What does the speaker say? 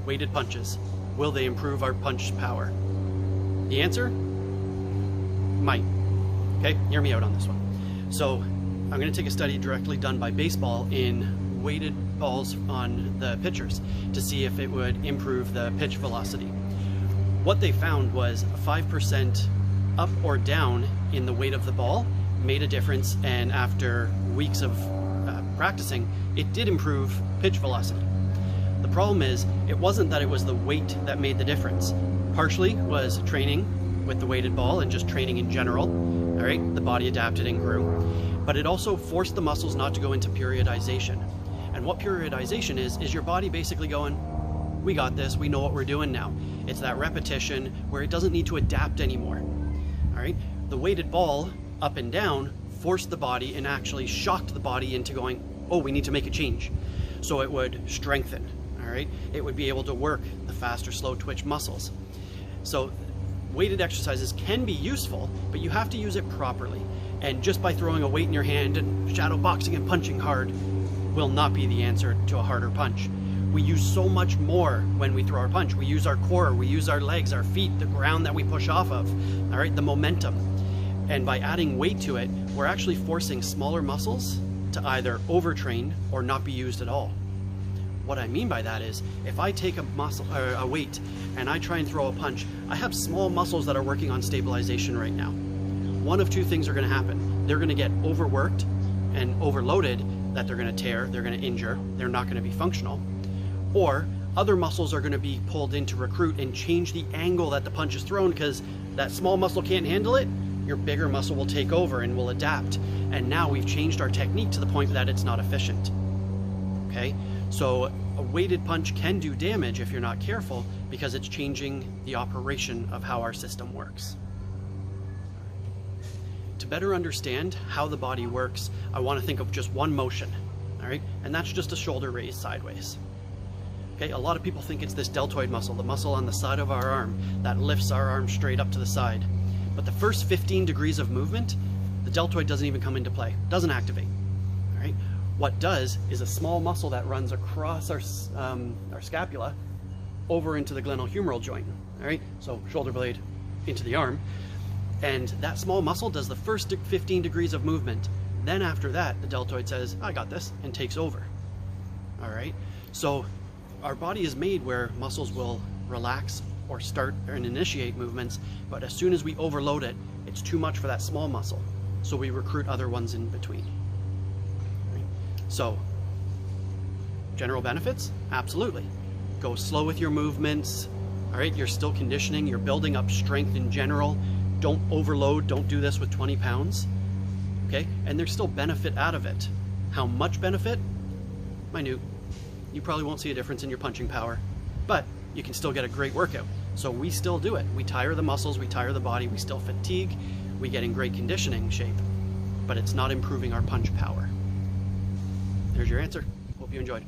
weighted punches, will they improve our punch power? The answer? Might. Okay, hear me out on this one. So I'm going to take a study directly done by baseball in weighted balls on the pitchers to see if it would improve the pitch velocity. What they found was 5% up or down in the weight of the ball made a difference, and after weeks of practicing, it did improve pitch velocity. The problem is, it wasn't that it was the weight that made the difference. Partially was training with the weighted ball and just training in general. All right, the body adapted and grew. But it also forced the muscles not to go into periodization. And what periodization is your body basically going, we got this, we know what we're doing now. It's that repetition where it doesn't need to adapt anymore. All right, the weighted ball up and down forced the body and actually shocked the body into going, oh, we need to make a change. So it would strengthen, all right? It would be able to work the fast or slow twitch muscles. So weighted exercises can be useful, but you have to use it properly. And just by throwing a weight in your hand and shadow boxing and punching hard will not be the answer to a harder punch. We use so much more when we throw our punch. We use our core, we use our legs, our feet, the ground that we push off of, all right, the momentum. And by adding weight to it, we're actually forcing smaller muscles to either overtrain or not be used at all. What I mean by that is, if I take a muscle or a weight and I try and throw a punch, I have small muscles that are working on stabilization right now. One of two things are going to happen. They're going to get overworked and overloaded that they're going to tear, they're going to injure, they're not going to be functional. Or other muscles are going to be pulled in to recruit and change the angle that the punch is thrown, because that small muscle can't handle it. Your bigger muscle will take over and will adapt. And now we've changed our technique to the point that it's not efficient. Okay, so a weighted punch can do damage if you're not careful, because it's changing the operation of how our system works. To better understand how the body works, I want to think of just one motion, all right? And that's just a shoulder raised sideways. Okay, a lot of people think it's this deltoid muscle, the muscle on the side of our arm that lifts our arm straight up to the side. But the first 15 degrees of movement, the deltoid doesn't even come into play, doesn't activate. All right? What does is a small muscle that runs across our scapula over into the glenohumeral joint. All right? So shoulder blade into the arm. And that small muscle does the first 15 degrees of movement. Then after that, the deltoid says, I got this, and takes over. All right? So our body is made where muscles will relax or start and initiate movements, but as soon as we overload it, it's too much for that small muscle. So we recruit other ones in between. Right? So, general benefits? Absolutely. Go slow with your movements. All right, you're still conditioning, you're building up strength in general. Don't overload, don't do this with 20 pounds. Okay, and there's still benefit out of it. How much benefit? Minute. You probably won't see a difference in your punching power, but you can still get a great workout. So we still do it. We tire the muscles, we tire the body, we still fatigue, we get in great conditioning shape, but it's not improving our punch power. There's your answer. Hope you enjoyed.